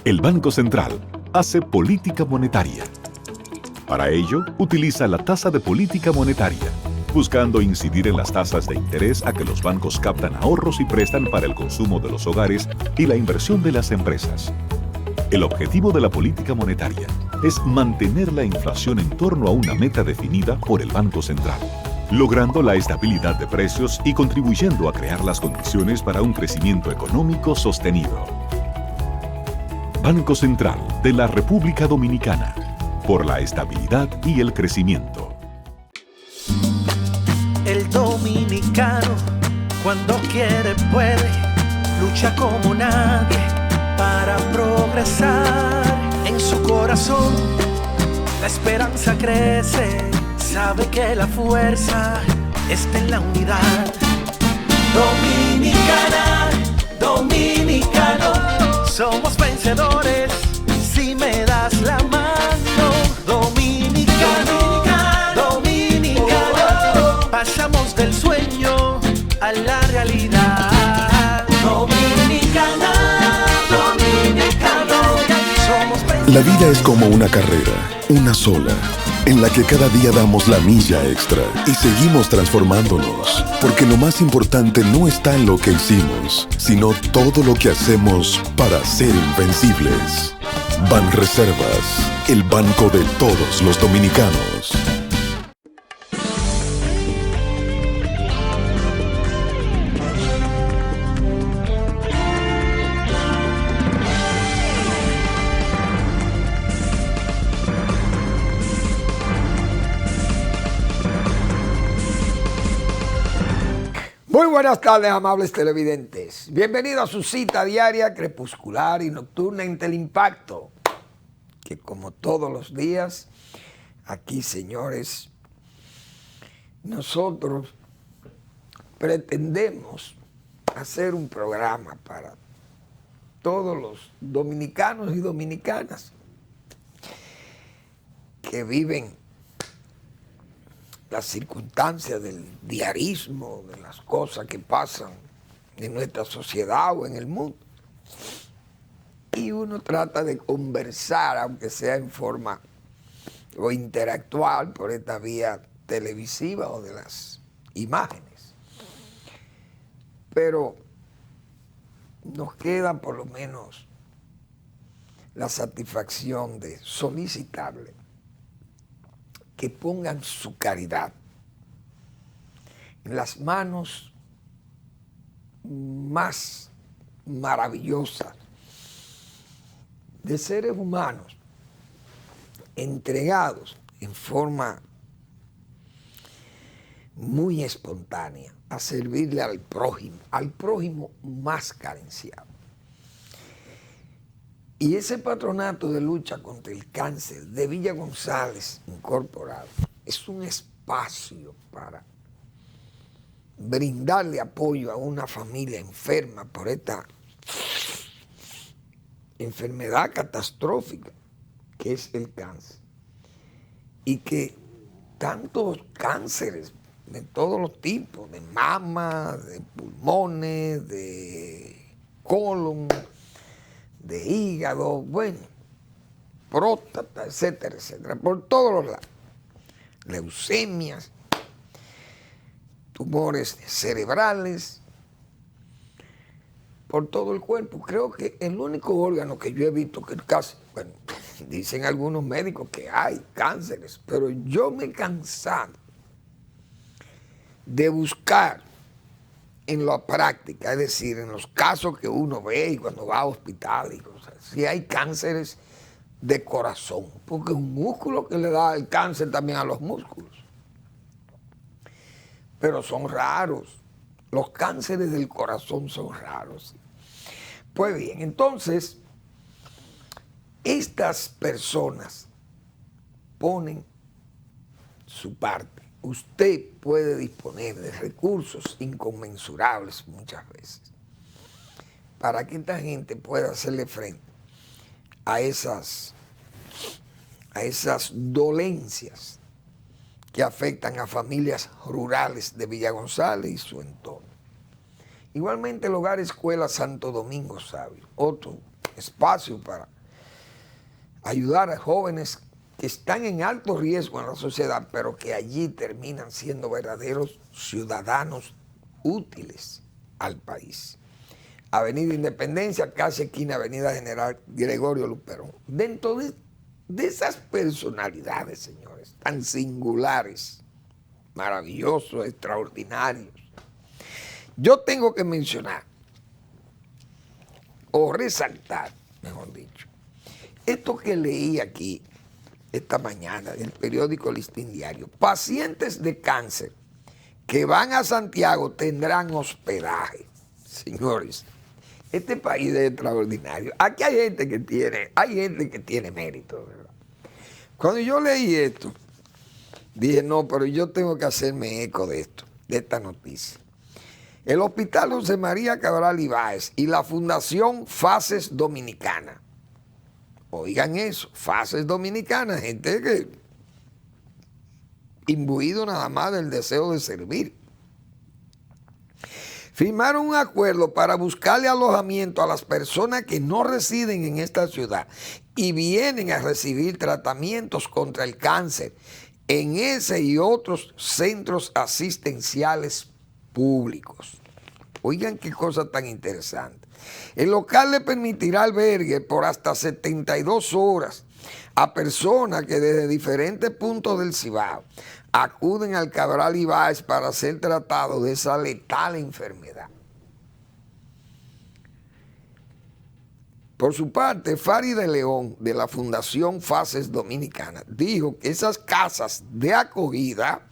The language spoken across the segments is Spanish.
El Banco Central hace política monetaria. Para ello, utiliza la tasa de política monetaria, buscando incidir en las tasas de interés a que los bancos captan ahorros y prestan para el consumo de los hogares y la inversión de las empresas. El objetivo de la política monetaria es mantener la inflación en torno a una meta definida por el Banco Central, logrando la estabilidad de precios y contribuyendo a crear las condiciones para un crecimiento económico sostenido. Banco Central de la República Dominicana, por la estabilidad y el crecimiento. El dominicano, cuando quiere puede, lucha como nadie para progresar. En su corazón la esperanza crece, sabe que la fuerza está en la unidad. Dominicana, dominicano, somos vencedores si me das la mano. Dominicano, dominicano, pasamos del sueño a la realidad. Dominicana, dominicano, somos vencedores. La vida es como una carrera, una sola, en la que cada día damos la milla extra y seguimos transformándonos, porque lo más importante no está en lo que hicimos, sino todo lo que hacemos para ser invencibles. Banreservas, el banco de todos los dominicanos. Muy buenas tardes, amables televidentes. Bienvenidos a su cita diaria, crepuscular y nocturna en Teleimpacto. Que como todos los días, aquí, señores, nosotros pretendemos hacer un programa para todos los dominicanos y dominicanas que viven las circunstancias del diarismo, de las cosas que pasan en nuestra sociedad o en el mundo. Y uno trata de conversar, aunque sea en forma o interactual por esta vía televisiva o de las imágenes. Pero nos queda por lo menos la satisfacción de solicitarle que pongan su caridad en las manos más maravillosas de seres humanos entregados en forma muy espontánea a servirle al prójimo más carenciado. Y ese patronato de lucha contra el cáncer de Villa González Incorporado es un espacio para brindarle apoyo a una familia enferma por esta enfermedad catastrófica que es el cáncer. Y que tantos cánceres de todos los tipos, de mama, de pulmones, de colon, de hígado, bueno, próstata, etcétera, etcétera, por todos los lados. Leucemias, tumores cerebrales, por todo el cuerpo. Creo que el único órgano que yo he visto que casi, bueno, dicen algunos médicos que hay cánceres, pero yo me he cansado de buscar en la práctica, es decir, en los casos que uno ve y cuando va a hospital y cosas, si hay cánceres de corazón, porque es un músculo que le da el cáncer también a los músculos. Pero son raros, los cánceres del corazón son raros. Pues bien, entonces, estas personas ponen su parte. Usted puede disponer de recursos inconmensurables muchas veces para que esta gente pueda hacerle frente a esas dolencias que afectan a familias rurales de Villa González y su entorno. Igualmente el Hogar Escuela Santo Domingo Sabio, otro espacio para ayudar a jóvenes que están en alto riesgo en la sociedad, pero que allí terminan siendo verdaderos ciudadanos útiles al país. Avenida Independencia, casi esquina Avenida General Gregorio Luperón. Dentro de esas personalidades, señores, tan singulares, maravillosos, extraordinarios, yo tengo que mencionar, o resaltar, mejor dicho, esto que leí aquí esta mañana del periódico Listín Diario. Pacientes de cáncer que van a Santiago tendrán hospedaje. Señores, este país es extraordinario. Aquí hay gente que tiene mérito, ¿verdad? Cuando yo leí esto, dije, no, pero yo tengo que hacerme eco de esto, de esta noticia. El Hospital José María Cabral Ibáez y la Fundación Fases Dominicana. Oigan eso, Fases Dominicana, gente que imbuido nada más del deseo de servir. Firmaron un acuerdo para buscarle alojamiento a las personas que no residen en esta ciudad y vienen a recibir tratamientos contra el cáncer en ese y otros centros asistenciales públicos. Oigan qué cosa tan interesante. El local le permitirá albergue por hasta 72 horas a personas que desde diferentes puntos del Cibao acuden al Cabral Ibáez para ser tratados de esa letal enfermedad. Por su parte, Fari de León, de la Fundación Fases Dominicana, dijo que esas casas de acogida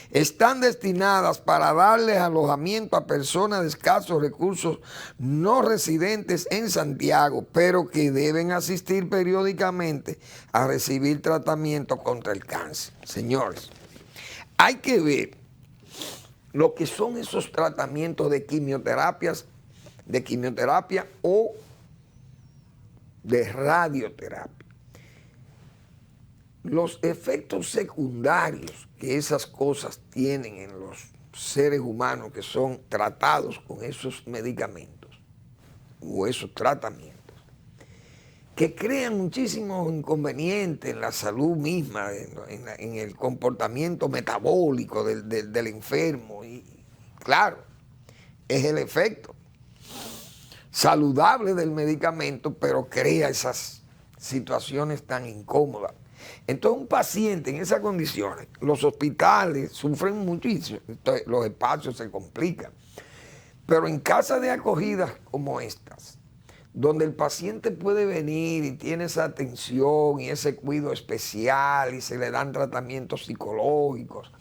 están destinadas para darles alojamiento a personas de escasos recursos no residentes en Santiago, pero que deben asistir periódicamente a recibir tratamiento contra el cáncer. Señores, hay que ver lo que son esos tratamientos de quimioterapia o de radioterapia. Los efectos secundarios que esas cosas tienen en los seres humanos que son tratados con esos medicamentos o esos tratamientos, que crean muchísimos inconvenientes en la salud misma, en el comportamiento metabólico del enfermo. Y claro, es el efecto saludable del medicamento, pero crea esas situaciones tan incómodas. Entonces un paciente en esas condiciones, los hospitales sufren muchísimo, entonces los espacios se complican. Pero en casas de acogida como estas, donde el paciente puede venir y tiene esa atención y ese cuidado especial y se le dan tratamientos psicológicos,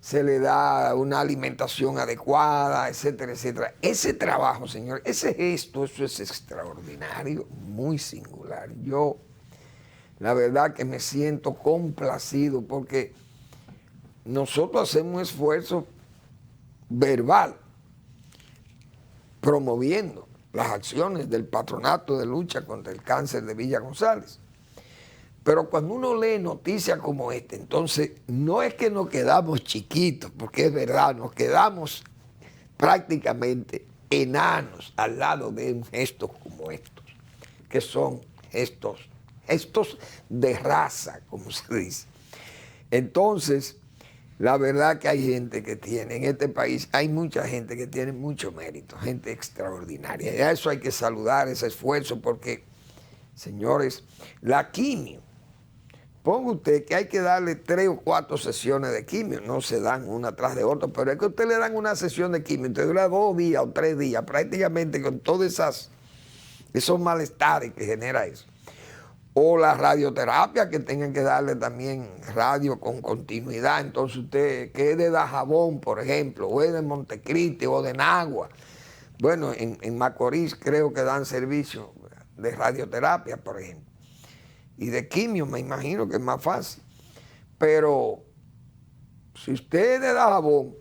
se le da una alimentación adecuada, etcétera, etcétera. Ese trabajo, señor, ese gesto, eso es extraordinario, muy singular. Yo, la verdad que me siento complacido porque nosotros hacemos un esfuerzo verbal promoviendo las acciones del Patronato de Lucha contra el Cáncer de Villa González. Pero cuando uno lee noticias como esta, entonces no es que nos quedamos chiquitos, porque es verdad, nos quedamos prácticamente enanos al lado de gestos como estos, que son gestos de raza, como se dice. Entonces, la verdad que hay gente que tiene, en este país hay mucha gente que tiene mucho mérito, gente extraordinaria. Y a eso hay que saludar ese esfuerzo porque, señores, la quimio, ponga usted que hay que darle 3 o 4 sesiones de quimio, no se dan una tras de otra, pero es que a usted le dan una sesión de quimio, usted dura 2 días o 3 días, prácticamente con todos esos malestares que genera eso. O la radioterapia, que tengan que darle también radio con continuidad. Entonces usted, que es de Dajabón, por ejemplo, o es de Montecristi, o de Nagua. Bueno, en Macorís creo que dan servicio de radioterapia, por ejemplo. Y de quimio, me imagino que es más fácil. Pero si usted es de Dajabón,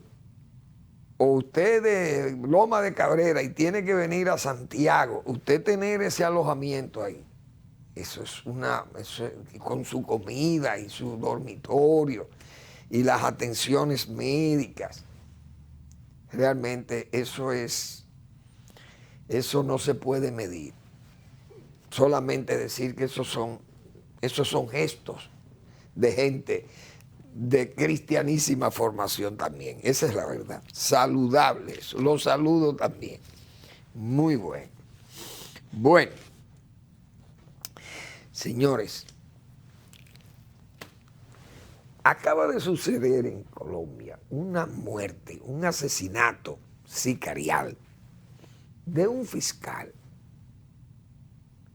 o usted de Loma de Cabrera y tiene que venir a Santiago, usted tener ese alojamiento ahí, eso es con su comida y su dormitorio y las atenciones médicas. Realmente eso no se puede medir. Solamente decir que esos son Esos son gestos de gente de cristianísima formación también. Esa es la verdad. Saludables. Los saludo también. Muy bueno. Bueno, señores, acaba de suceder en Colombia una muerte, un asesinato sicarial de un fiscal,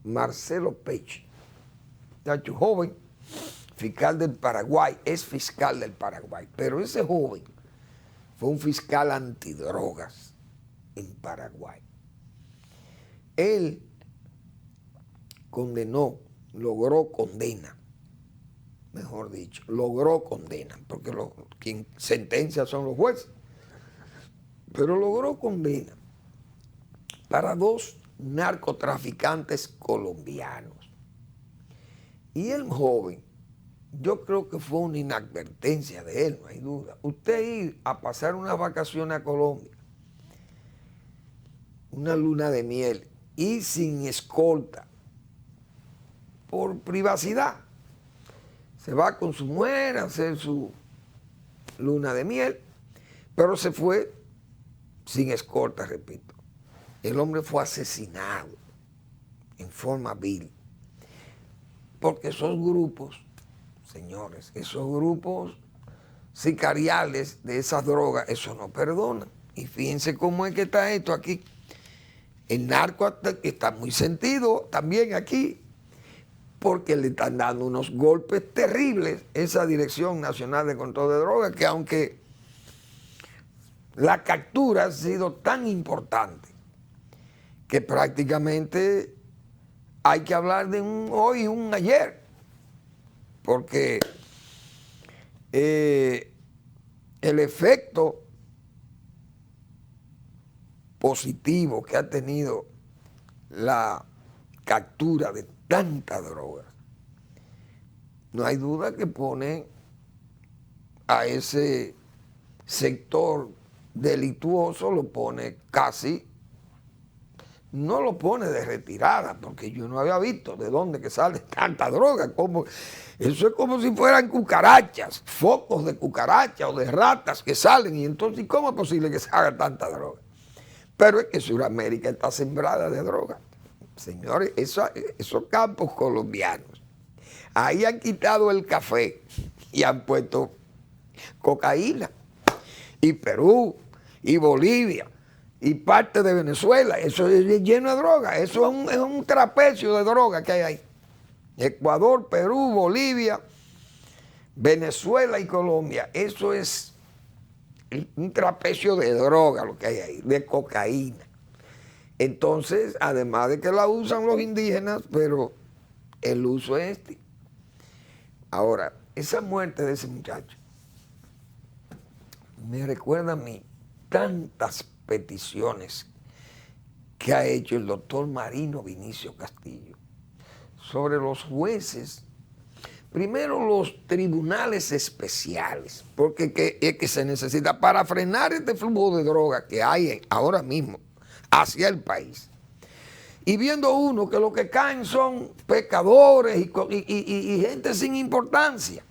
Marcelo Pecci, muchacho joven, fiscal del Paraguay, es fiscal del Paraguay, pero ese joven fue un fiscal antidrogas en Paraguay. Él logró condena, mejor dicho, logró condena, porque quien sentencia son los jueces, pero logró condena para 2 narcotraficantes colombianos. Y el joven, yo creo que fue una inadvertencia de él, no hay duda. Usted ir a pasar unas vacaciones a Colombia, una luna de miel, y sin escolta, por privacidad. Se va con su mujer a hacer su luna de miel, pero se fue sin escolta, repito. El hombre fue asesinado en forma vil. Porque esos grupos, señores, esos grupos sicariales de esas drogas, eso no perdonan. Y fíjense cómo es que está esto aquí. El narco está muy sentido también aquí, porque le están dando unos golpes terribles esa Dirección Nacional de Control de Drogas, que aunque la captura ha sido tan importante, que prácticamente hay que hablar de un hoy y un ayer, porque el efecto positivo que ha tenido la captura de tanta droga, no hay duda que pone a ese sector delictuoso, lo pone casi, no lo pone de retirada, porque yo no había visto de dónde que sale tanta droga. Eso es como si fueran cucarachas, focos de cucarachas o de ratas que salen, y entonces ¿cómo es posible que se haga tanta droga? Pero es que Sudamérica está sembrada de droga. Señores, esos campos colombianos, ahí han quitado el café y han puesto cocaína. Y Perú, y Bolivia, y parte de Venezuela, eso es lleno de droga. Eso es un trapecio de droga que hay ahí. Ecuador, Perú, Bolivia, Venezuela y Colombia, eso es un trapecio de droga lo que hay ahí, de cocaína. Entonces, además de que la usan los indígenas, pero el uso es este. Ahora, esa muerte de ese muchacho me recuerda a mí tantas peticiones que ha hecho el doctor Marino Vinicio Castillo sobre los jueces. Primero, los tribunales especiales, porque es que se necesita para frenar este flujo de droga que hay ahora mismo hacia el país. Y viendo uno que lo que caen son pecadores y gente sin importancia,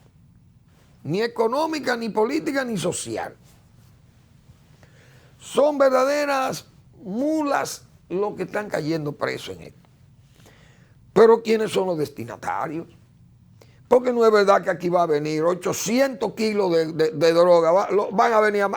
ni económica, ni política, ni social. Son verdaderas mulas los que están cayendo presos en esto. Pero ¿quiénes son los destinatarios? Porque no es verdad que aquí va a venir 800 kilos de droga, van a venir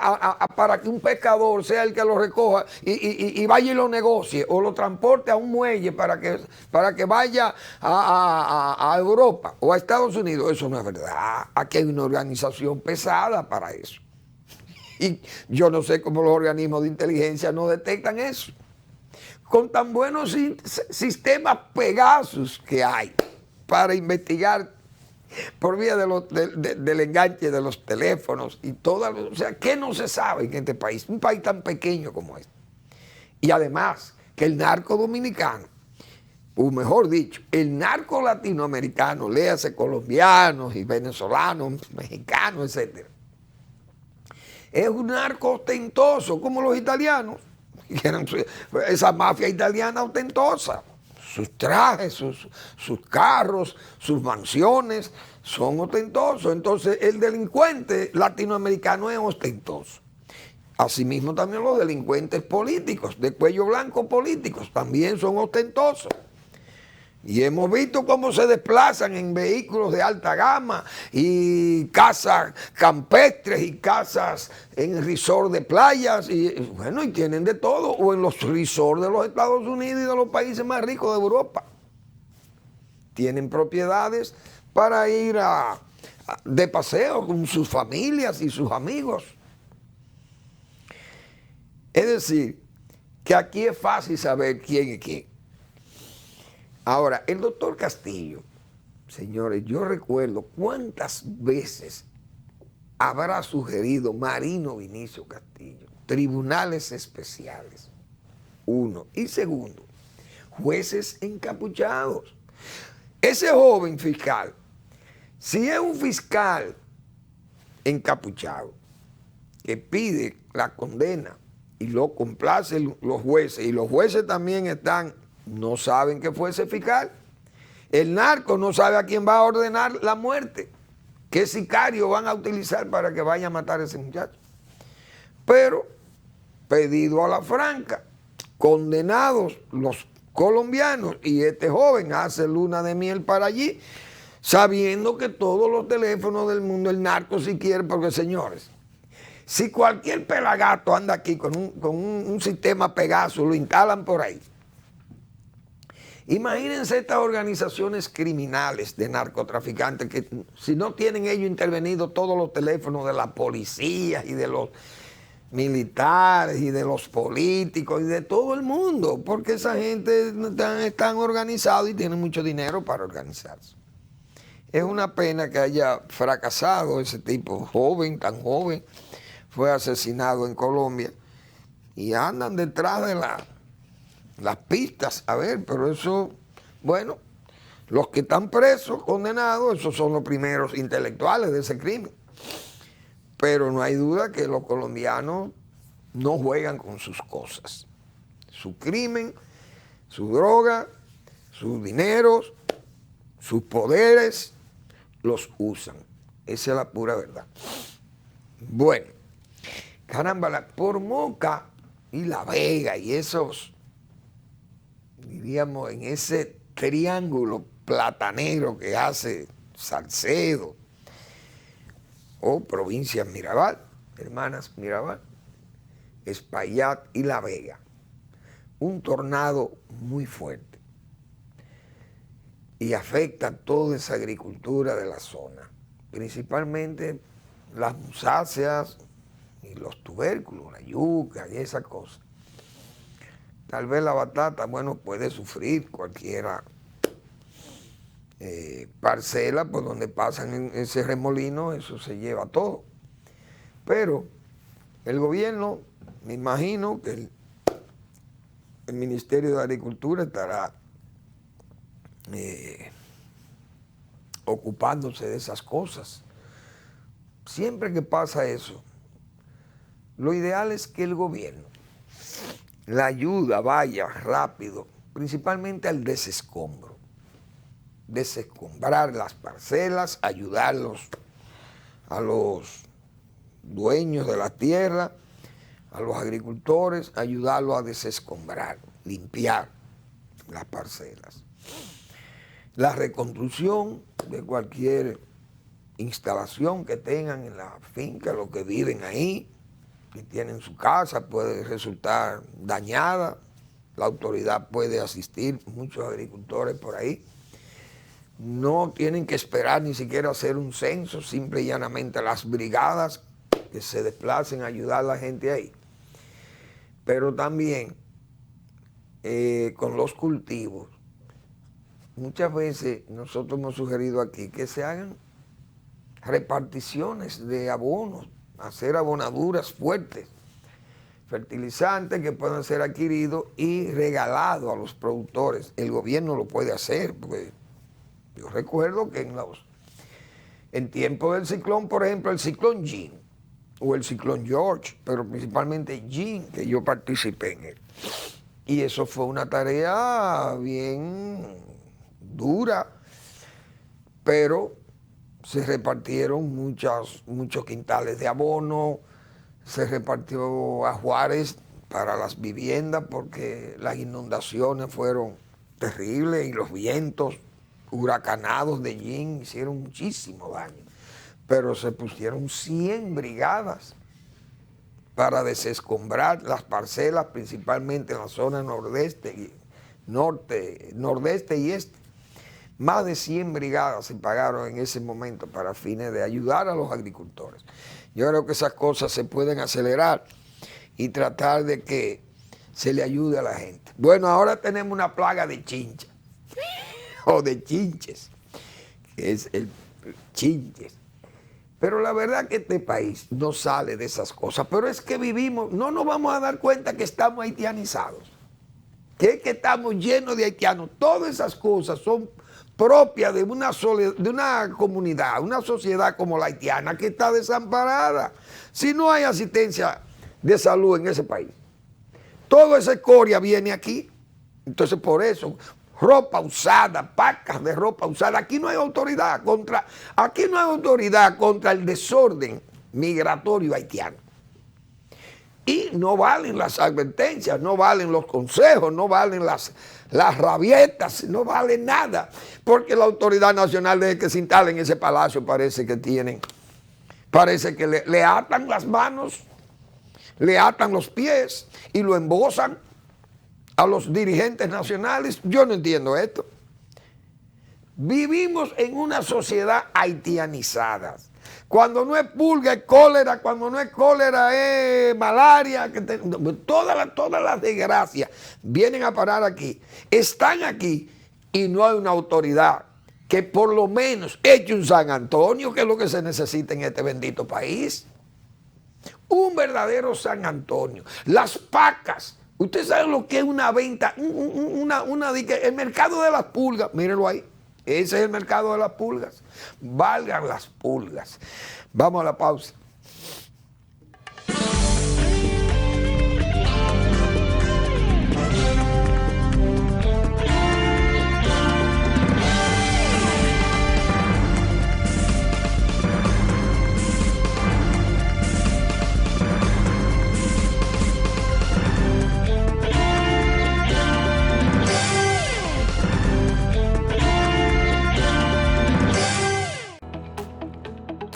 para que un pescador sea el que lo recoja y vaya y lo negocie o lo transporte a un muelle para que vaya a Europa o a Estados Unidos. Eso no es verdad. Aquí hay una organización pesada para eso. Y yo no sé cómo los organismos de inteligencia no detectan eso. Con tan buenos sistemas Pegasus que hay para investigar por vía del enganche de los teléfonos y todas, o sea, ¿qué no se sabe en este país? Un país tan pequeño como este. Y además, que el narco dominicano, o mejor dicho, el narco latinoamericano, léase colombianos y venezolanos, mexicanos, etc. Es un narco ostentoso, como los italianos. Esa mafia italiana ostentosa. sus trajes, sus carros, sus mansiones, son ostentosos. Entonces el delincuente latinoamericano es ostentoso. Asimismo también los delincuentes políticos, de cuello blanco políticos, también son ostentosos. Y hemos visto cómo se desplazan en vehículos de alta gama y casas campestres y casas en resort de playas y bueno, y tienen de todo, o en los resorts de los Estados Unidos y de los países más ricos de Europa. Tienen propiedades para ir de paseo con sus familias y sus amigos. Es decir, que aquí es fácil saber quién es quién. Ahora, el doctor Castillo, señores, yo recuerdo cuántas veces habrá sugerido Marino Vinicio Castillo tribunales especiales, uno. Y segundo, jueces encapuchados. Ese joven fiscal, si es un fiscal encapuchado que pide la condena y lo complacen los jueces, y los jueces también no saben que fue ese fiscal. El narco no sabe a quién va a ordenar la muerte, qué sicario van a utilizar para que vaya a matar a ese muchacho. Pero, pedido a la franca, condenados los colombianos, y este joven hace luna de miel para allí, sabiendo que todos los teléfonos del mundo, el narco si quiere, porque señores, si cualquier pelagato anda aquí con un sistema Pegasus, lo instalan por ahí. Imagínense estas organizaciones criminales de narcotraficantes que si no tienen ellos intervenido todos los teléfonos de la policía y de los militares y de los políticos y de todo el mundo, porque esa gente están organizados y tienen mucho dinero para organizarse. Es una pena que haya fracasado ese tipo joven, tan joven, fue asesinado en Colombia y andan detrás de las pistas, a ver, pero eso, bueno, los que están presos, condenados, esos son los primeros intelectuales de ese crimen. Pero no hay duda que los colombianos no juegan con sus cosas. Su crimen, su droga, sus dineros, sus poderes, los usan. Esa es la pura verdad. Bueno, caramba, por Moca y La Vega y esos, diríamos, en ese triángulo platanero que hace Salcedo o provincias Mirabal, hermanas Mirabal, Espaillat y La Vega, un tornado muy fuerte y afecta toda esa agricultura de la zona, principalmente las musáceas y los tubérculos, la yuca y esas cosas. Tal vez la batata, bueno, puede sufrir cualquiera parcela por donde pasan en ese remolino, eso se lleva todo. Pero el gobierno, me imagino que el Ministerio de Agricultura estará ocupándose de esas cosas. Siempre que pasa eso, lo ideal es que el gobierno, la ayuda vaya rápido, principalmente al desescombro. Desescombrar las parcelas, ayudarlos a los dueños de la tierra, a los agricultores, ayudarlos a desescombrar, limpiar las parcelas. La reconstrucción de cualquier instalación que tengan en la finca, los que viven ahí, que tienen su casa, puede resultar dañada. La autoridad puede asistir, muchos agricultores por ahí. No tienen que esperar ni siquiera hacer un censo, simple y llanamente las brigadas que se desplacen a ayudar a la gente ahí. Pero también con los cultivos, muchas veces nosotros hemos sugerido aquí que se hagan reparticiones de abonos, hacer abonaduras fuertes, fertilizantes que puedan ser adquiridos y regalados a los productores. El gobierno lo puede hacer, porque yo recuerdo que en tiempo del ciclón, por ejemplo, el ciclón Jean o el ciclón George, pero principalmente Jean, que yo participé en él, Y eso fue una tarea bien dura, pero se repartieron muchos quintales de abono, se repartió a Juárez para las viviendas porque las inundaciones fueron terribles y los vientos huracanados de Yin hicieron muchísimo daño. Pero se pusieron 100 brigadas para desescombrar las parcelas, principalmente en la zona nordeste y este. Más de 100 brigadas se pagaron en ese momento para fines de ayudar a los agricultores. Yo creo que esas cosas se pueden acelerar y tratar de que se le ayude a la gente. Bueno, ahora tenemos una plaga de chincha o de chinches, que es el chinches. Pero la verdad que este país no sale de esas cosas. Pero es que vivimos, no nos vamos a dar cuenta que estamos haitianizados. Que estamos llenos de haitianos. Todas esas cosas son propias de una comunidad, una sociedad como la haitiana que está desamparada. Si no hay asistencia de salud en ese país, toda esa escoria viene aquí. Entonces por eso, ropa usada, pacas de ropa usada. Aquí no hay autoridad contra el desorden migratorio haitiano. Y no valen las advertencias, no valen los consejos, no valen las rabietas, no vale nada. Porque la autoridad nacional, desde que se instala en ese palacio, parece que le atan las manos, le atan los pies y lo embosan a los dirigentes nacionales. Yo no entiendo esto. Vivimos en una sociedad haitianizada. Cuando no es pulga es cólera, cuando no es cólera es malaria. Todas las desgracias vienen a parar aquí. Están aquí y no hay una autoridad que por lo menos eche un San Antonio, que es lo que se necesita en este bendito país. Un verdadero San Antonio. Las pacas. Usted sabe lo que es una venta, el mercado de las pulgas, mírenlo ahí, ese es el mercado de las pulgas. Valgan las pulgas. Vamos a la pausa.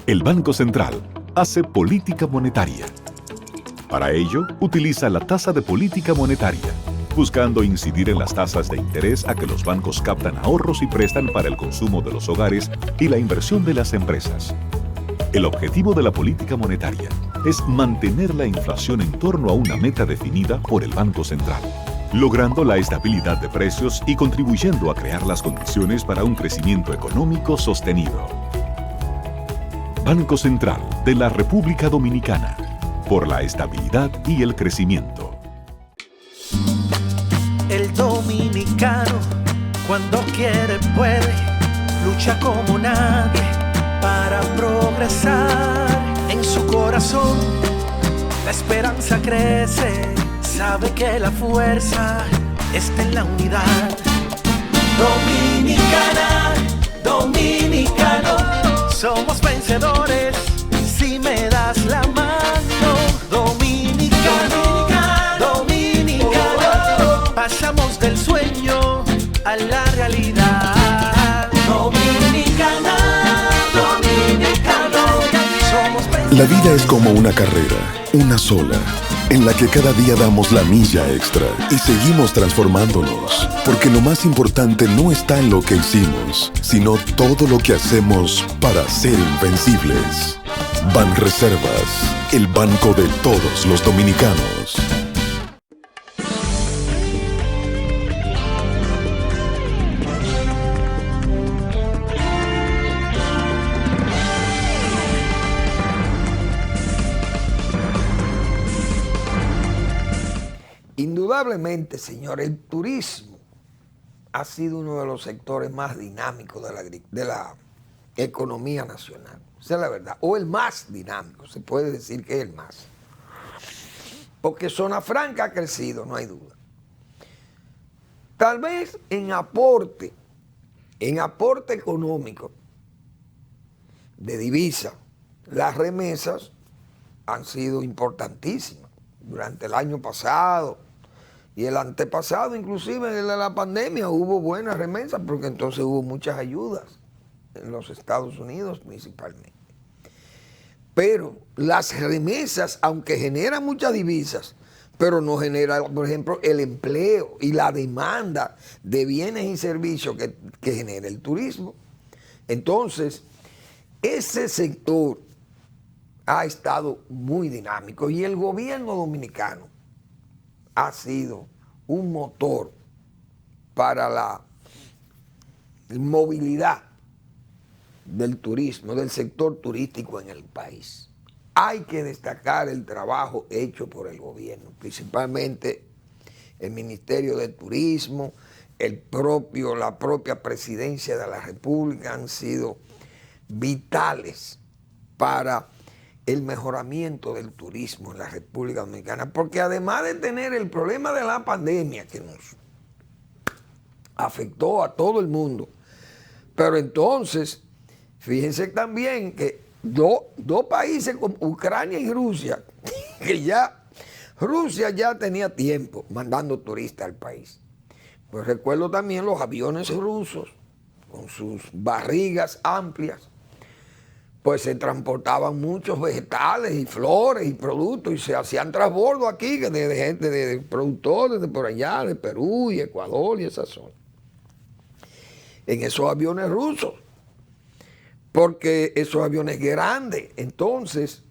El Banco Central hace política monetaria. Para ello, utiliza la tasa de política monetaria, buscando incidir en las tasas de interés a que los bancos captan ahorros y prestan para el consumo de los hogares y la inversión de las empresas. El objetivo de la política monetaria es mantener la inflación en torno a una meta definida por el Banco Central, logrando la estabilidad de precios y contribuyendo a crear las condiciones para un crecimiento económico sostenido. Banco Central de la República Dominicana, por la estabilidad y el crecimiento. El dominicano, cuando quiere puede, lucha como nadie para progresar. En su corazón la esperanza crece, sabe que la fuerza está en la unidad. Dominicana, dominicano, somos vencedores si me das la mano. Dominicano, dominicano, pasamos del sueño a la realidad. Dominicana, dominicano, somos vencedores. La vida es como una carrera, una sola, en la que cada día damos la milla extra y seguimos transformándonos, porque lo más importante no está en lo que hicimos, sino todo lo que hacemos para ser invencibles. Banreservas, el banco de todos los dominicanos. Indudablemente, señor, el turismo ha sido uno de los sectores más dinámicos de la economía nacional. Esa es la verdad. O el más dinámico, se puede decir que es el más. Porque Zona Franca ha crecido, no hay duda. Tal vez en aporte económico de divisa, las remesas han sido importantísimas durante el año pasado y el antepasado, inclusive en la pandemia hubo buenas remesas porque entonces hubo muchas ayudas en los Estados Unidos principalmente. Pero las remesas, aunque generan muchas divisas, pero no genera, por ejemplo, el empleo y la demanda de bienes y servicios que genera el turismo. Entonces, ese sector ha estado muy dinámico y el gobierno dominicano ha sido un motor para la movilidad del turismo, del sector turístico en el país. Hay que destacar el trabajo hecho por el gobierno, principalmente el Ministerio de Turismo, la propia Presidencia de la República han sido vitales para el mejoramiento del turismo en la República Dominicana, porque además de tener el problema de la pandemia que nos afectó a todo el mundo, pero entonces, fíjense también que dos países como Ucrania y Rusia, que Rusia ya tenía tiempo mandando turistas al país. Pues recuerdo también los aviones rusos con sus barrigas amplias, pues se transportaban muchos vegetales y flores y productos y se hacían transbordo aquí de gente, de productores de por allá, de Perú y Ecuador y esa zona. En esos aviones rusos, porque esos aviones grandes, entonces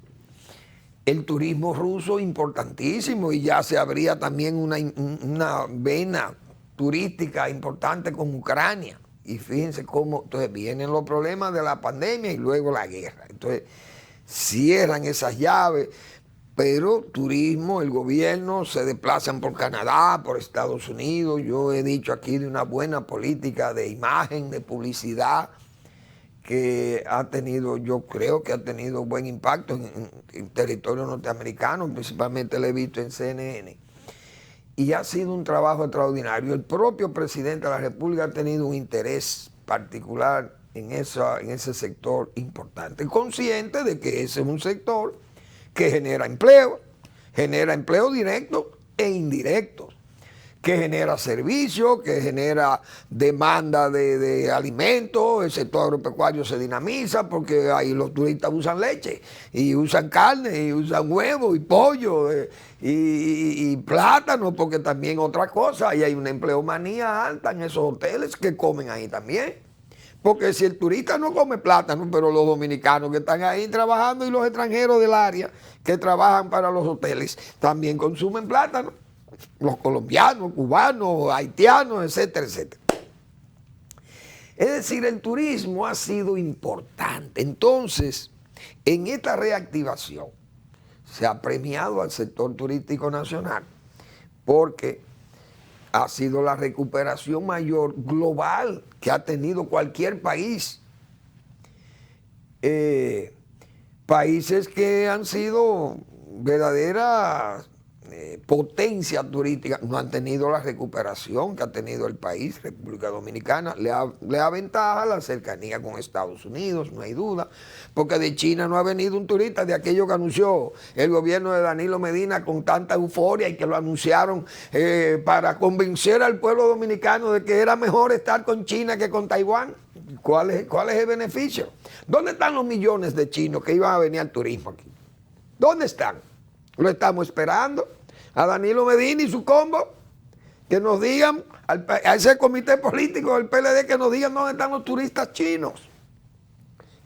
el turismo ruso importantísimo y ya se abría también una vena turística importante con Ucrania. Y fíjense cómo entonces vienen los problemas de la pandemia y luego la guerra. Entonces cierran esas llaves, pero turismo, el gobierno se desplazan por Canadá, por Estados Unidos. Yo he dicho aquí de una buena política de imagen, de publicidad, que ha tenido, yo creo que ha tenido buen impacto en territorio norteamericano, principalmente lo he visto en CNN. Y ha sido un trabajo extraordinario. El propio presidente de la República ha tenido un interés particular en ese sector importante, consciente de que ese es un sector que genera empleo directo e indirecto, que genera servicios, que genera demanda de alimentos, el sector agropecuario se dinamiza porque ahí los turistas usan leche y usan carne y usan huevo y pollo y plátano, porque también otra cosa, y hay una empleomanía alta en esos hoteles que comen ahí también. Porque si el turista no come plátano, pero los dominicanos que están ahí trabajando y los extranjeros del área que trabajan para los hoteles también consumen plátano. Los colombianos, cubanos, haitianos, etcétera, etcétera. Es decir, el turismo ha sido importante. Entonces, en esta reactivación se ha premiado al sector turístico nacional porque ha sido la recuperación mayor global que ha tenido cualquier país. Países que han sido verdaderas potencia turística no han tenido la recuperación que ha tenido el país, República Dominicana. Le da ventaja la cercanía con Estados Unidos, no hay duda, porque de China no ha venido un turista de aquello que anunció el gobierno de Danilo Medina con tanta euforia y que lo anunciaron para convencer al pueblo dominicano de que era mejor estar con China que con Taiwán. ¿Cuál es el beneficio? ¿Dónde están los millones de chinos que iban a venir al turismo aquí? ¿Dónde están? Lo estamos esperando a Danilo Medina y su combo, que nos digan, a ese comité político del PLD, que nos digan dónde están los turistas chinos.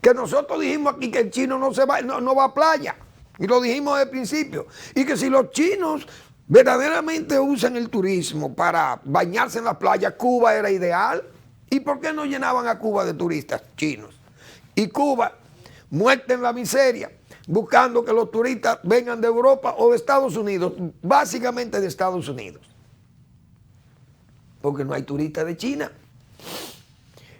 Que nosotros dijimos aquí que el chino no va a playa, y lo dijimos desde el principio, y que si los chinos verdaderamente usan el turismo para bañarse en la playa, Cuba era ideal. ¿Y por qué no llenaban a Cuba de turistas chinos? Y Cuba, muerta en la miseria, buscando que los turistas vengan de Europa o de Estados Unidos, básicamente de Estados Unidos, porque no hay turistas de China.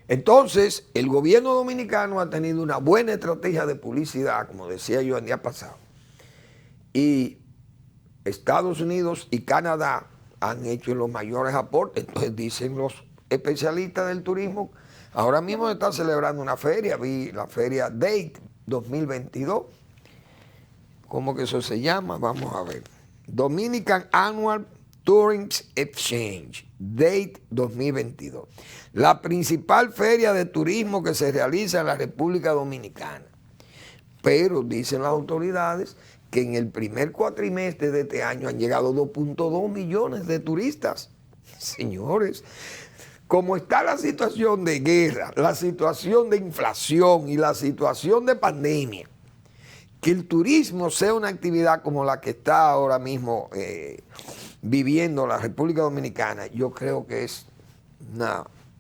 Entonces, el gobierno dominicano ha tenido una buena estrategia de publicidad, como decía yo el día pasado, y Estados Unidos y Canadá han hecho los mayores aportes. Entonces dicen los especialistas del turismo, ahora mismo se está celebrando una feria, vi la feria Date 2022. ¿Cómo que eso se llama? Vamos a ver. Dominican Annual Tourism Exchange, Date 2022. La principal feria de turismo que se realiza en la República Dominicana. Pero dicen las autoridades que en el primer cuatrimestre de este año han llegado 2.2 millones de turistas. Señores, como está la situación de guerra, la situación de inflación y la situación de pandemia, que el turismo sea una actividad como la que está ahora mismo viviendo la República Dominicana, yo creo que es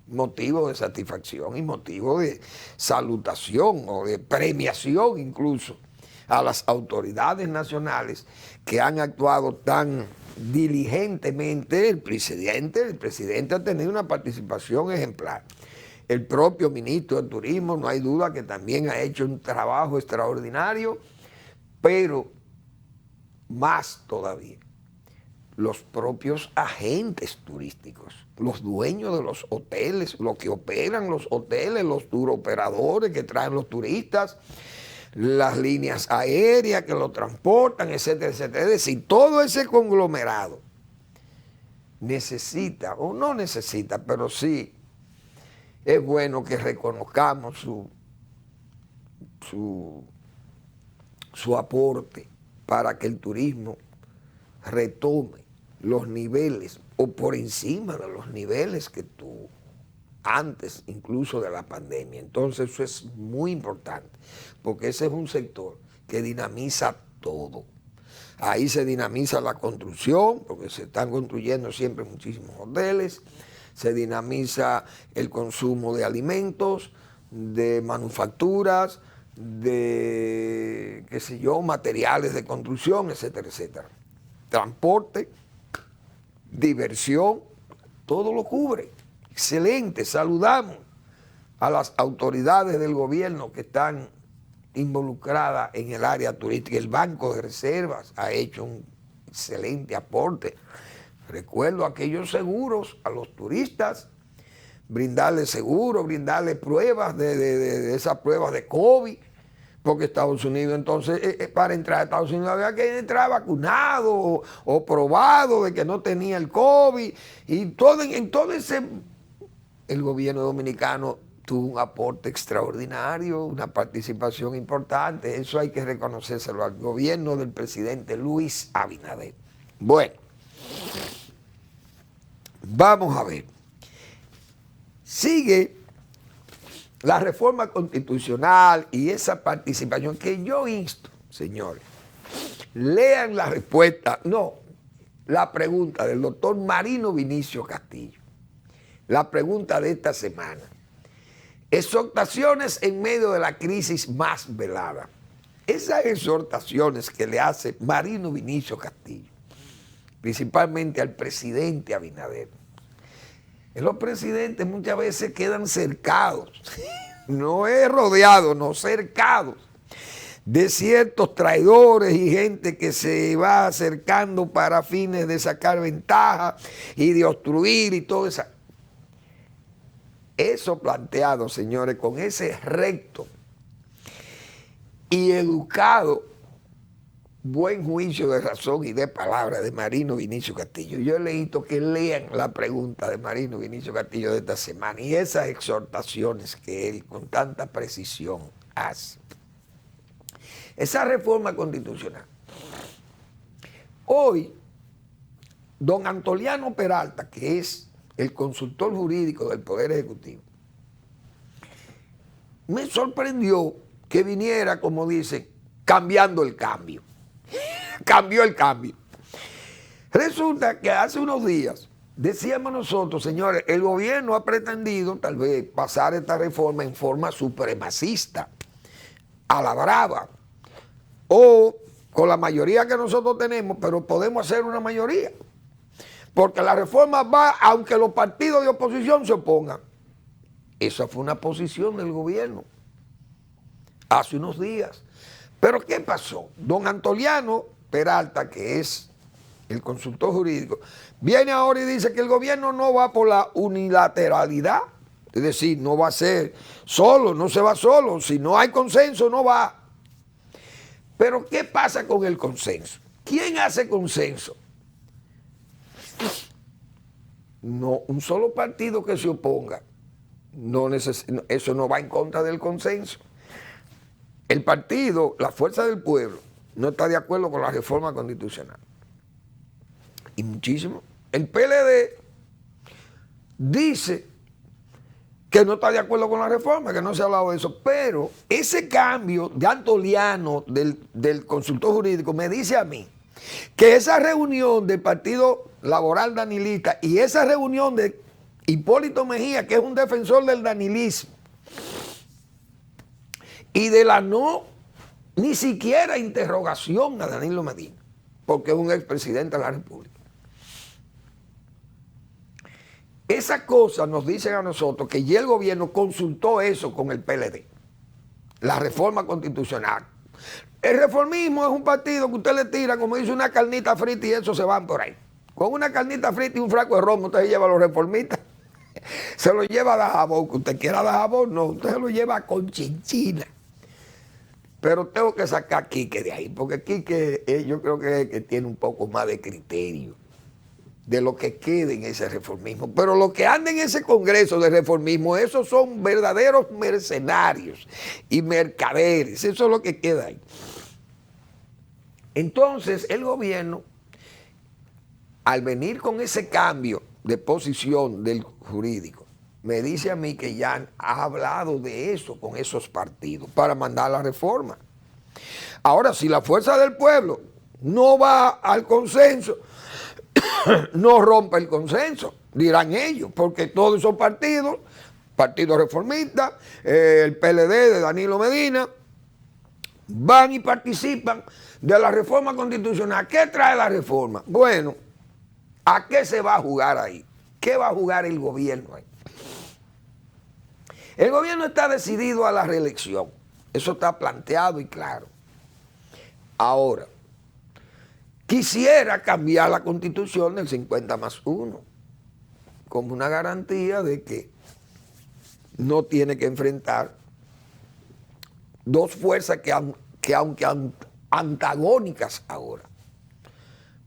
motivo de satisfacción y motivo de salutación o de premiación incluso a las autoridades nacionales que han actuado tan diligentemente. El presidente ha tenido una participación ejemplar. El propio ministro de Turismo, no hay duda que también ha hecho un trabajo extraordinario, pero más todavía, los propios agentes turísticos, los dueños de los hoteles, los que operan los hoteles, los turoperadores que traen los turistas, las líneas aéreas que lo transportan, etcétera, etcétera. Es decir, todo ese conglomerado necesita, o no necesita, pero sí es bueno que reconozcamos su aporte para que el turismo retome los niveles o por encima de los niveles que tuvo antes incluso de la pandemia. Entonces eso es muy importante, porque ese es un sector que dinamiza todo. Ahí se dinamiza la construcción, porque se están construyendo siempre muchísimos hoteles, se dinamiza el consumo de alimentos, de manufacturas, de, qué sé yo, materiales de construcción, etcétera, etcétera. Transporte, diversión, todo lo cubre. Excelente, saludamos a las autoridades del gobierno que están involucradas en el área turística. El Banco de Reservas ha hecho un excelente aporte. Recuerdo aquellos seguros a los turistas, brindarles seguros, brindarles pruebas de esas pruebas de COVID, porque Estados Unidos entonces, para entrar a Estados Unidos había que entrar vacunado o probado de que no tenía el COVID, y todo en todo ese, el gobierno dominicano tuvo un aporte extraordinario, una participación importante. Eso hay que reconocérselo al gobierno del presidente Luis Abinader. Bueno, vamos a ver. Sigue la reforma constitucional y esa participación que yo insto, señores, lean la respuesta, no, la pregunta del doctor Marino Vinicio Castillo, la pregunta de esta semana. Exhortaciones en medio de la crisis más velada. Esas exhortaciones que le hace Marino Vinicio Castillo, principalmente al presidente Abinader. Los presidentes muchas veces quedan cercados, no es rodeados, no cercados, de ciertos traidores y gente que se va acercando para fines de sacar ventaja y de obstruir y todo eso. Eso planteado, señores, con ese recto y educado buen juicio de razón y de palabra de Marino Vinicio Castillo. Yo he leído que lean la pregunta de Marino Vinicio Castillo de esta semana y esas exhortaciones que él con tanta precisión hace. Esa reforma constitucional. Hoy, don Antoliano Peralta, que es el consultor jurídico del Poder Ejecutivo, me sorprendió que viniera, como dice, cambiando el cambio. Cambió el cambio. Resulta que hace unos días decíamos nosotros, señores, el gobierno ha pretendido tal vez pasar esta reforma en forma supremacista, a la brava, o con la mayoría que nosotros tenemos, pero podemos hacer una mayoría. Porque la reforma va, aunque los partidos de oposición se opongan. Esa fue una posición del gobierno hace unos días. Pero ¿qué pasó? Don Antoliano Peralta, que es el consultor jurídico, viene ahora y dice que el gobierno no va por la unilateralidad, es decir, no va a ser solo, no se va solo, si no hay consenso no va. Pero ¿qué pasa con el consenso? ¿Quién hace consenso? No, un solo partido que se oponga, eso no va en contra del consenso. El partido, la fuerza del pueblo, no está de acuerdo con la reforma constitucional. Y muchísimo. El PLD dice que no está de acuerdo con la reforma, que no se ha hablado de eso, pero ese cambio de Antoliano, del consultor jurídico, me dice a mí que esa reunión del Partido Laboral Danilista y esa reunión de Hipólito Mejía, que es un defensor del danilismo, y de la ni siquiera interrogación a Danilo Medina, porque es un expresidente de la República. Esas cosas nos dicen a nosotros que ya el gobierno consultó eso con el PLD, la reforma constitucional. El reformismo es un partido que usted le tira, como dice, una carnita frita y eso se van por ahí. Con una carnita frita y un frasco de romo, usted se lleva a los reformistas. Se lo lleva a Dajabón, que usted quiera Dajabón, no, usted se lo lleva con chinchina. Pero tengo que sacar a Quique de ahí, porque Quique yo creo que tiene un poco más de criterio de lo que quede en ese reformismo. Pero lo que anda en ese congreso de reformismo, esos son verdaderos mercenarios y mercaderes, eso es lo que queda ahí. Entonces el gobierno, al venir con ese cambio de posición del jurídico, me dice a mí que ya ha hablado de eso con esos partidos para mandar la reforma. Ahora, si la fuerza del pueblo no va al consenso, no rompe el consenso, dirán ellos, porque todos esos partidos, Partido Reformista, el PLD de Danilo Medina, van y participan de la reforma constitucional. ¿Qué trae la reforma? Bueno, ¿a qué se va a jugar ahí? ¿Qué va a jugar el gobierno ahí? El gobierno está decidido a la reelección. Eso está planteado y claro. Ahora, quisiera cambiar la constitución del 50+1 como una garantía de que no tiene que enfrentar dos fuerzas que aunque antagónicas ahora,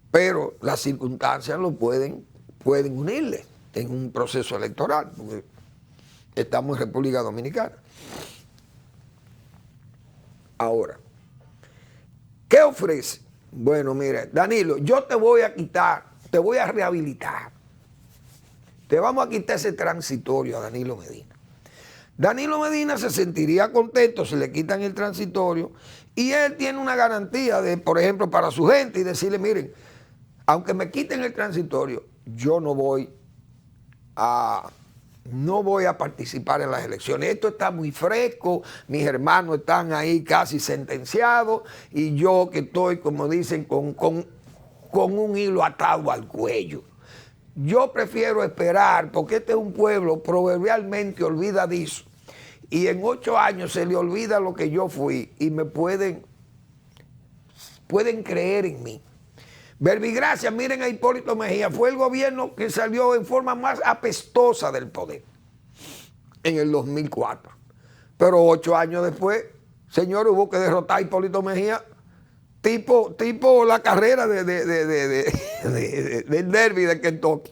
pero las circunstancias lo pueden unirle en un proceso electoral, porque estamos en República Dominicana. Ahora, ¿qué ofrece? Bueno, mire, Danilo, yo te voy a quitar, te voy a rehabilitar. Te vamos a quitar ese transitorio a Danilo Medina. Danilo Medina se sentiría contento si le quitan el transitorio y él tiene una garantía de, por ejemplo, para su gente y decirle, miren, aunque me quiten el transitorio, yo no voy a participar en las elecciones. Esto está muy fresco, mis hermanos están ahí casi sentenciados y yo que estoy, como dicen, con un hilo atado al cuello. Yo prefiero esperar, porque este es un pueblo proverbialmente olvidadizo y en 8 años se le olvida lo que yo fui y me pueden creer en mí. Verbigracia, miren a Hipólito Mejía, fue el gobierno que salió en forma más apestosa del poder en el 2004. Pero 8 años después, señor, hubo que derrotar a Hipólito Mejía, tipo la carrera del derby de Kentucky.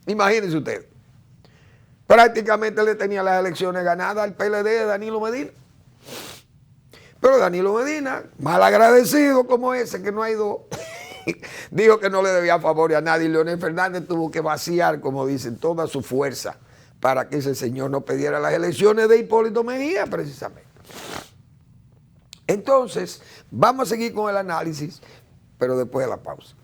Imagínense ustedes. Prácticamente le tenía las elecciones ganadas al PLD de Danilo Medina. Pero Danilo Medina, mal agradecido como ese, que no ha ido... dijo que no le debía favor a nadie. Leonel Fernández tuvo que vaciar, como dicen, toda su fuerza para que ese señor no pidiera las elecciones de Hipólito Mejía, precisamente. Entonces, vamos a seguir con el análisis, pero después de la pausa.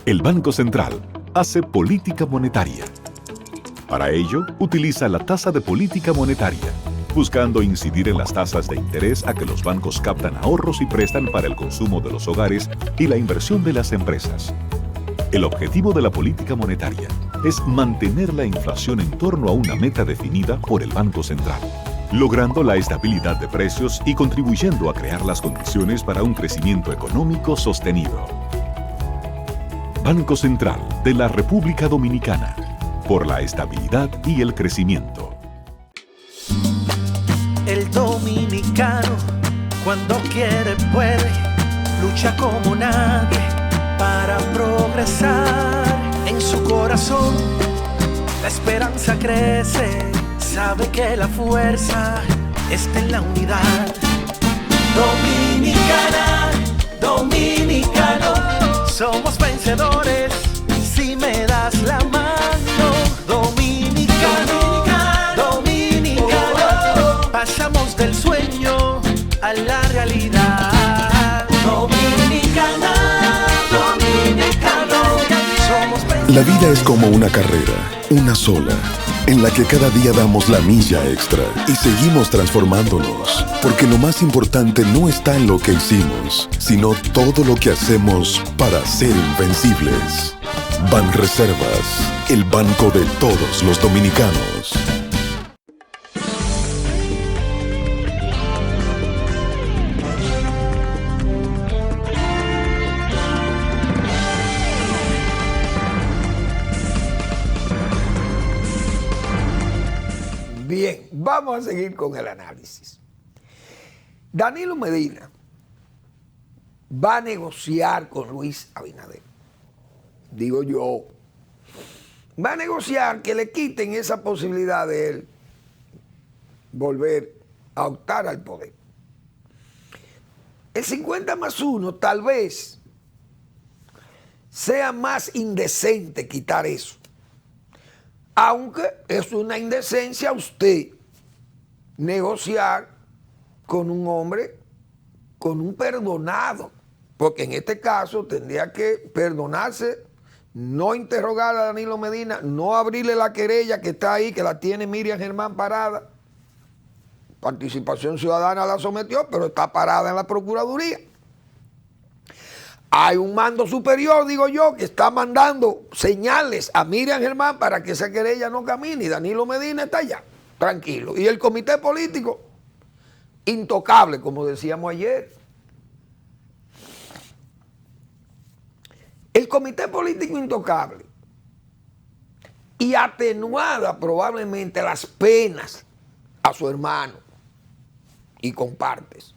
El Banco Central hace política monetaria. Para ello, utiliza la tasa de política monetaria, buscando incidir en las tasas de interés a que los bancos captan ahorros y prestan para el consumo de los hogares y la inversión de las empresas. El objetivo de la política monetaria es mantener la inflación en torno a una meta definida por el Banco Central, logrando la estabilidad de precios y contribuyendo a crear las condiciones para un crecimiento económico sostenido. Banco Central de la República Dominicana, por la estabilidad y el crecimiento. El dominicano, cuando quiere puede, lucha como nadie para progresar. En su corazón la esperanza crece, sabe que la fuerza está en la unidad. Dominicana, dominicano, somos vencedores si me das la mano. Dominicano, dominicano, pasamos del sueño a la realidad. Dominicana, dominicano, somos vencedores. La vida es como una carrera, una sola, en la que cada día damos la milla extra y seguimos transformándonos, porque lo más importante no está en lo que hicimos, sino todo lo que hacemos para ser invencibles. Banreservas, el banco de todos los dominicanos. Bien, vamos a seguir con el análisis. Danilo Medina va a negociar con Luis Abinader. Digo yo, va a negociar que le quiten esa posibilidad de él volver a optar al poder. El 50+1 tal vez sea más indecente quitar eso. Aunque es una indecencia usted negociar con un hombre, con un perdonado, porque en este caso tendría que perdonarse, no interrogar a Danilo Medina, no abrirle la querella que está ahí, que la tiene Miriam Germán parada. Participación Ciudadana la sometió, pero está parada en la Procuraduría. Hay un mando superior, digo yo, que está mandando señales a Miriam Germán para que esa querella no camine, y Danilo Medina está allá, tranquilo. Y el comité político, intocable, como decíamos ayer. El comité político intocable y atenuada probablemente las penas a su hermano y compartes.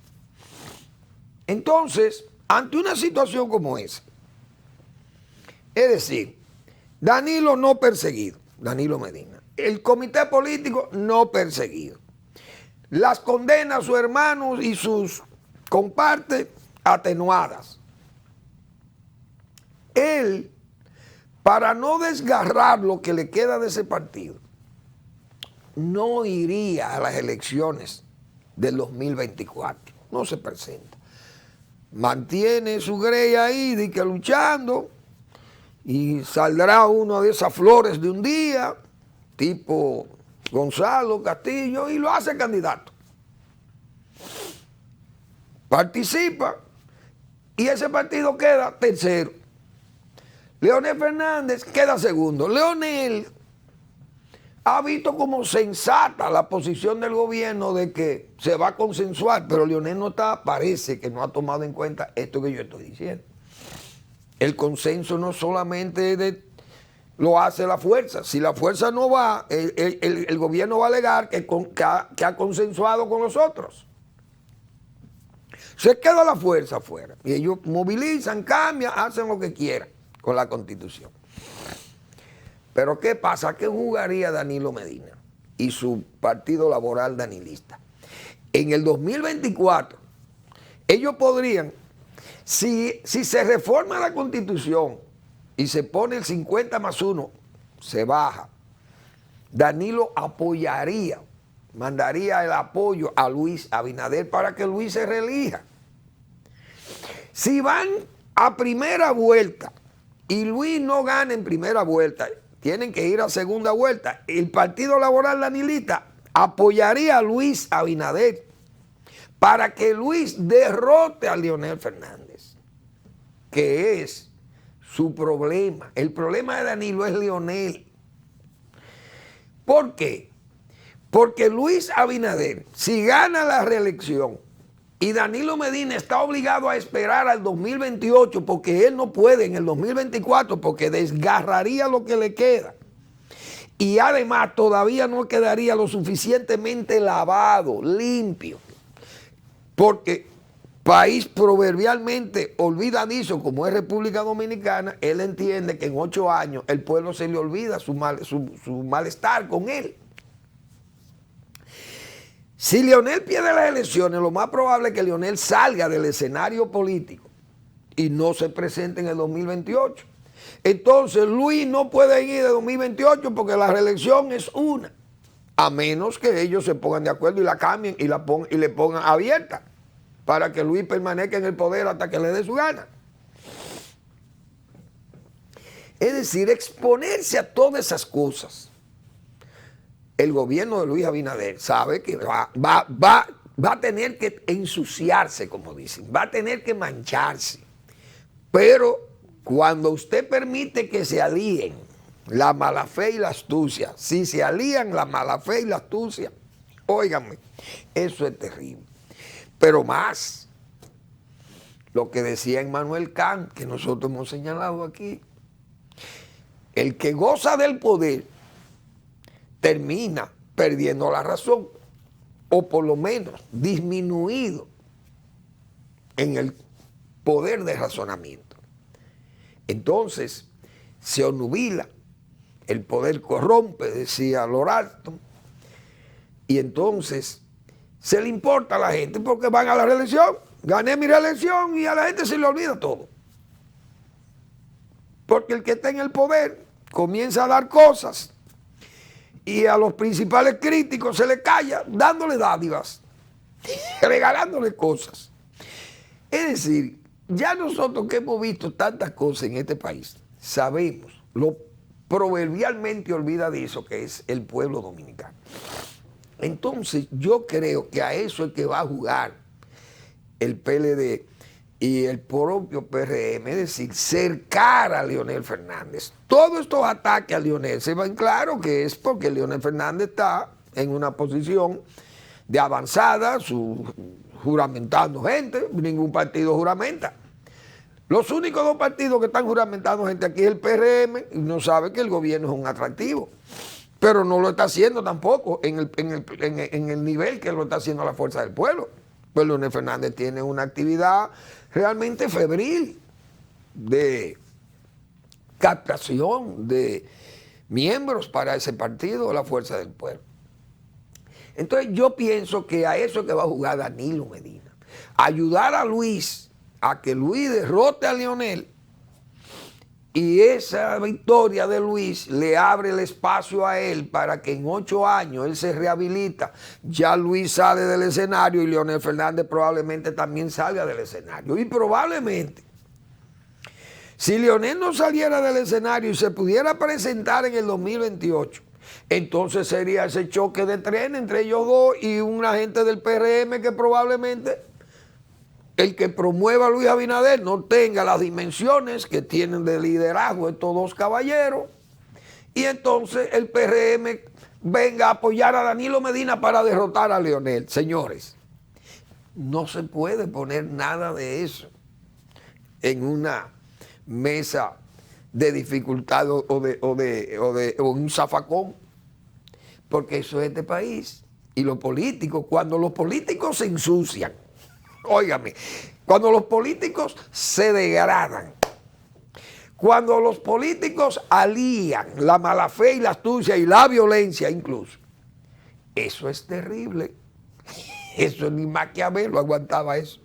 Entonces, ante una situación como esa, es decir, Danilo no perseguido, Danilo Medina, el comité político no perseguido, las condenas a sus hermanos y sus compartes atenuadas. Él, para no desgarrar lo que le queda de ese partido, no iría a las elecciones del 2024, no se presenta. Mantiene su grey ahí, de que luchando, y saldrá uno de esas flores de un día, tipo Gonzalo Castillo, y lo hace candidato. Participa, y ese partido queda tercero. Leonel Fernández queda segundo. Leonel ha visto como sensata la posición del gobierno de que se va a consensuar, pero Leonel parece que no ha tomado en cuenta esto que yo estoy diciendo. El consenso no solamente lo hace la fuerza. Si la fuerza no va, el gobierno va a alegar que ha consensuado con los otros. Se queda la fuerza afuera y ellos movilizan, cambian, hacen lo que quieran con la Constitución. Pero ¿qué pasa? ¿Qué jugaría Danilo Medina y su Partido Laboral Danilista? En el 2024, ellos podrían, si se reforma la Constitución y se pone el 50+1, se baja, Danilo apoyaría, mandaría el apoyo a Luis Abinader para que Luis se reelija. Si van a primera vuelta y Luis no gana en primera vuelta, tienen que ir a segunda vuelta, el Partido Laboral Danilita apoyaría a Luis Abinader para que Luis derrote a Leonel Fernández, que es su problema. El problema de Danilo es Leonel. ¿Por qué? Porque Luis Abinader, si gana la reelección y Danilo Medina está obligado a esperar al 2028 porque él no puede en el 2024 porque desgarraría lo que le queda. Y además todavía no quedaría lo suficientemente lavado, limpio. Porque país proverbialmente olvidadizo como es República Dominicana, él entiende que en 8 años el pueblo se le olvida su malestar con él. Si Leonel pierde las elecciones, lo más probable es que Leonel salga del escenario político y no se presente en el 2028. Entonces Luis no puede ir de 2028 porque la reelección es una, a menos que ellos se pongan de acuerdo y la cambien y le pongan abierta para que Luis permanezca en el poder hasta que le dé su gana. Es decir, exponerse a todas esas cosas. El gobierno de Luis Abinader sabe que va a tener que ensuciarse, como dicen, va a tener que mancharse. Pero cuando usted permite que se alíen la mala fe y la astucia, si se alían la mala fe y la astucia, óigame, eso es terrible. Pero más, lo que decía Immanuel Kant, que nosotros hemos señalado aquí, el que goza del poder termina perdiendo la razón, o por lo menos disminuido en el poder de razonamiento. Entonces se obnubila, el poder corrompe, decía Lord Acton, y entonces se le importa a la gente porque van a la reelección, gané mi reelección y a la gente se le olvida todo. Porque el que está en el poder comienza a dar cosas y a los principales críticos se le calla dándole dádivas, regalándole cosas. Es decir, ya nosotros que hemos visto tantas cosas en este país, sabemos lo proverbialmente olvidadizo que es el pueblo dominicano. Entonces yo creo que a eso es que va a jugar el PLD y el propio PRM, es decir, cercar a Leonel Fernández. Todos estos ataques a Leonel se ven claro que es porque Leonel Fernández está en una posición de avanzada, juramentando gente, ningún partido juramenta. Los únicos 2 partidos que están juramentando gente aquí es el PRM y no sabe que el gobierno es un atractivo. Pero no lo está haciendo tampoco en el nivel que lo está haciendo la Fuerza del Pueblo. Pues Leonel Fernández tiene una actividad realmente febril de captación de miembros para ese partido, la Fuerza del Pueblo. Entonces yo pienso que a eso es que va a jugar Danilo Medina. Ayudar a Luis, a que Luis derrote a Leonel, y esa victoria de Luis le abre el espacio a él para que en 8 años él se rehabilita. Ya Luis sale del escenario y Leonel Fernández probablemente también salga del escenario. Y probablemente, si Leonel no saliera del escenario y se pudiera presentar en el 2028, entonces sería ese choque de tren entre ellos dos y un agente del PRM que probablemente el que promueva a Luis Abinader no tenga las dimensiones que tienen de liderazgo estos 2 caballeros, y entonces el PRM venga a apoyar a Danilo Medina para derrotar a Leonel. Señores, no se puede poner nada de eso en una mesa de dificultad o un zafacón, porque eso es este país. Y los políticos, cuando los políticos se ensucian, óigame, cuando los políticos se degradan, cuando los políticos alían la mala fe y la astucia y la violencia incluso, eso es terrible. Eso ni Maquiavelo aguantaba eso.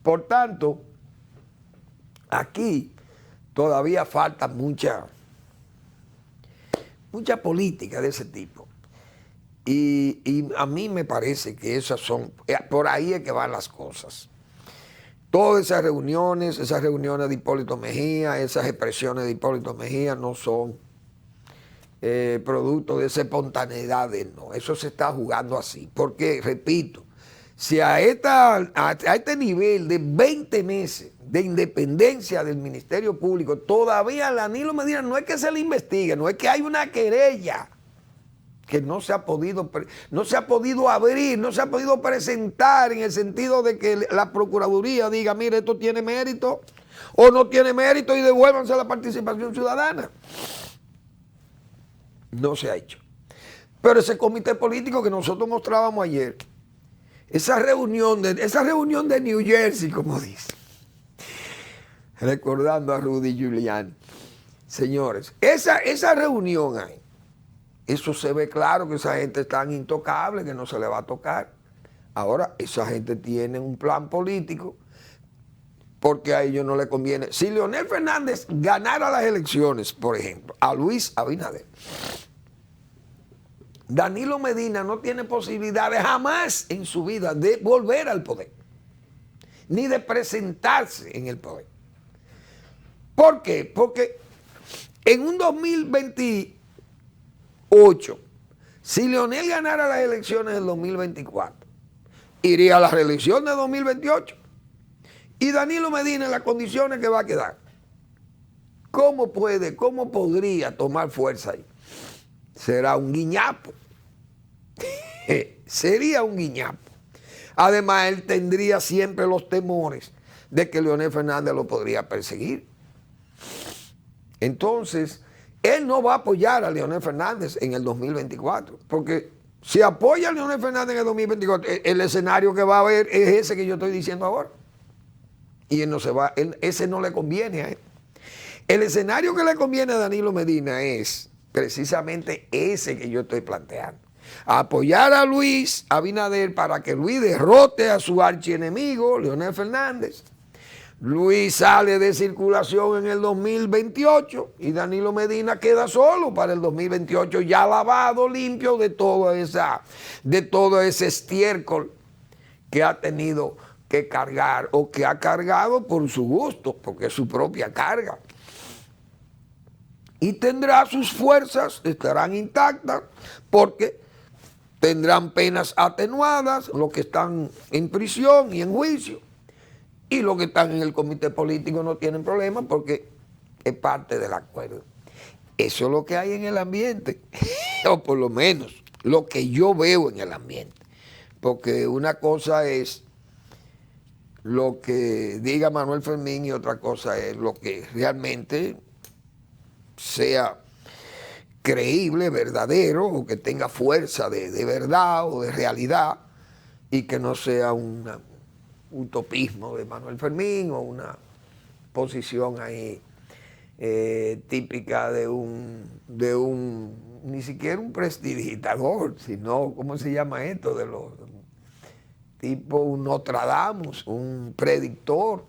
Por tanto, aquí todavía falta mucha política de ese tipo. Y a mí me parece que esas son, por ahí es que van las cosas. Todas esas reuniones de Hipólito Mejía, esas expresiones de Hipólito Mejía no son producto de esa espontaneidad de él, no. Eso se está jugando así. Porque, repito, si a este nivel de 20 meses de independencia del Ministerio Público, todavía Danilo Medina no es que se le investigue, no es que hay una querella que no se ha podido abrir, no se ha podido presentar en el sentido de que la Procuraduría diga, mire, esto tiene mérito o no tiene mérito y devuélvanse a la participación ciudadana. No se ha hecho. Pero ese comité político que nosotros mostrábamos ayer, esa reunión de New Jersey, como dice, recordando a Rudy Giuliani, señores, esa reunión ahí, eso se ve claro que esa gente es tan intocable que no se le va a tocar. Ahora, esa gente tiene un plan político porque a ellos no les conviene. Si Leonel Fernández ganara las elecciones, por ejemplo, a Luis Abinader, Danilo Medina no tiene posibilidades jamás en su vida de volver al poder, ni de presentarse en el poder. ¿Por qué? Porque en un 2028, si Leonel ganara las elecciones del 2024, iría a la reelección de 2028. Y Danilo Medina en las condiciones que va a quedar, ¿cómo podría tomar fuerza ahí? Será un guiñapo. Sería un guiñapo. Además, él tendría siempre los temores de que Leonel Fernández lo podría perseguir. Entonces, él no va a apoyar a Leonel Fernández en el 2024, porque si apoya a Leonel Fernández en el 2024, el escenario que va a haber es ese que yo estoy diciendo ahora. Y él no se va, ese no le conviene a él. El escenario que le conviene a Danilo Medina es precisamente ese que yo estoy planteando. Apoyar a Luis Abinader para que Luis derrote a su archienemigo, Leonel Fernández. Luis sale de circulación en el 2028 y Danilo Medina queda solo para el 2028, ya lavado, limpio de todo ese estiércol que ha tenido que cargar o que ha cargado por su gusto, porque es su propia carga. Y tendrá sus fuerzas, estarán intactas, porque tendrán penas atenuadas los que están en prisión y en juicio. Y los que están en el comité político no tienen problema porque es parte del acuerdo. Eso es lo que hay en el ambiente, o por lo menos lo que yo veo en el ambiente. Porque una cosa es lo que diga Manuel Fermín y otra cosa es lo que realmente sea creíble, verdadero, o que tenga fuerza de verdad o de realidad y que no sea un utopismo de Manuel Fermín o una posición ahí típica de un ni siquiera un prestidigitador, sino, ¿cómo se llama esto? De los tipo un Nostradamus, un predictor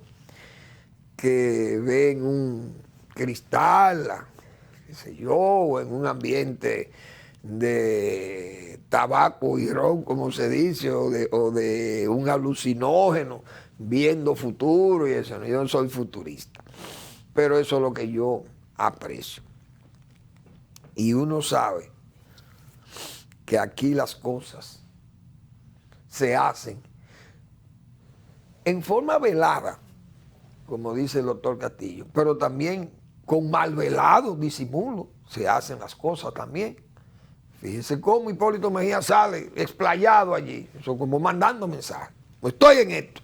que ve en un cristal, qué sé yo, o en un ambiente de tabaco y ron, como se dice, o de un alucinógeno, viendo futuro y eso. Yo no soy futurista, pero eso es lo que yo aprecio. Y uno sabe que aquí las cosas se hacen en forma velada, como dice el doctor Castillo, pero también con mal velado disimulo se hacen las cosas también. Fíjense cómo Hipólito Mejía sale explayado allí, eso como mandando mensajes. Pues estoy en esto.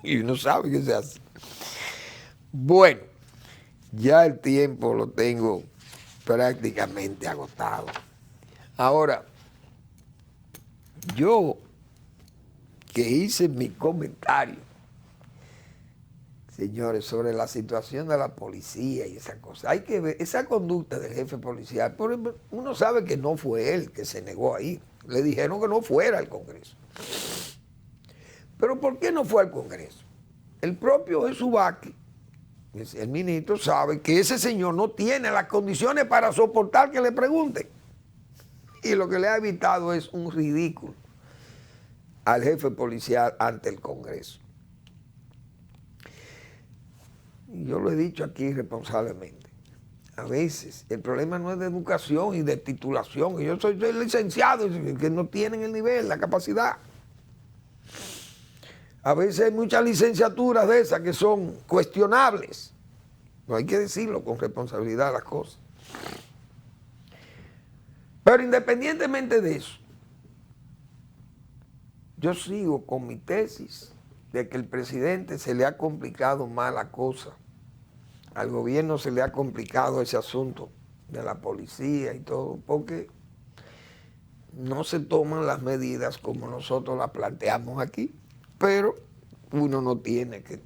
Y uno sabe que se hace. Bueno, ya el tiempo lo tengo prácticamente agotado. Ahora, yo que hice mi comentario, señores, sobre la situación de la policía y esa cosa. Hay que ver esa conducta del jefe policial. Uno sabe que no fue él que se negó ahí. Le dijeron que no fuera al Congreso. Pero ¿por qué no fue al Congreso? El propio Jesús Vázquez, el ministro, sabe que ese señor no tiene las condiciones para soportar que le pregunten. Y lo que le ha evitado es un ridículo al jefe policial ante el Congreso. y yo lo he dicho aquí responsablemente, a veces el problema no es de educación y de titulación. Yo soy licenciado, que no tienen el nivel, la capacidad. A veces hay muchas licenciaturas de esas que son cuestionables. No hay que decirlo con responsabilidad las cosas. Pero independientemente de eso, yo sigo con mi tesis de que el presidente se le ha complicado más la cosa. Al gobierno se le ha complicado ese asunto de la policía y todo, porque no se toman las medidas como nosotros las planteamos aquí, pero uno no tiene que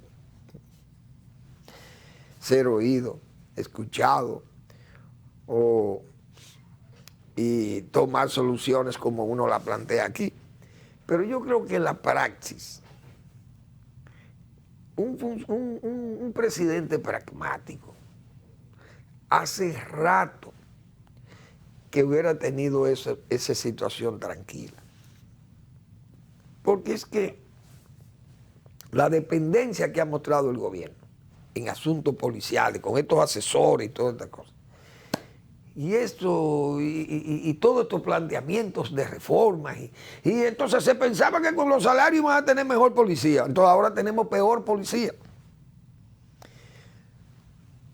ser oído, escuchado y tomar soluciones como uno la plantea aquí. Pero yo creo que en la praxis, un presidente pragmático hace rato que hubiera tenido esa situación tranquila. Porque es que la dependencia que ha mostrado el gobierno en asuntos policiales, con estos asesores y todas estas cosas, y esto, y todos estos planteamientos de reformas, y entonces se pensaba que con los salarios iban a tener mejor policía, entonces ahora tenemos peor policía.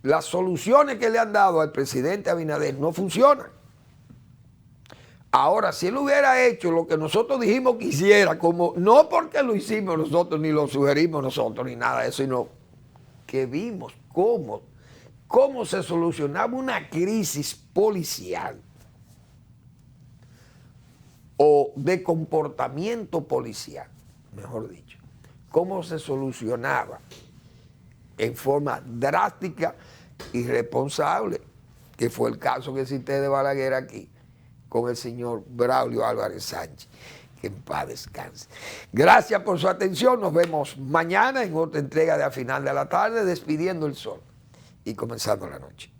Las soluciones que le han dado al presidente Abinader no funcionan. Ahora, si él hubiera hecho lo que nosotros dijimos que hiciera, como no porque lo hicimos nosotros, ni lo sugerimos nosotros, ni nada de eso, sino que vimos cómo se solucionaba una crisis policial o de comportamiento policial, mejor dicho, cómo se solucionaba en forma drástica y responsable, que fue el caso que cité de Balaguer aquí, con el señor Braulio Álvarez Sánchez, que en paz descanse. Gracias por su atención, nos vemos mañana en otra entrega de A Final de la Tarde, despidiendo el sol y comenzando la noche.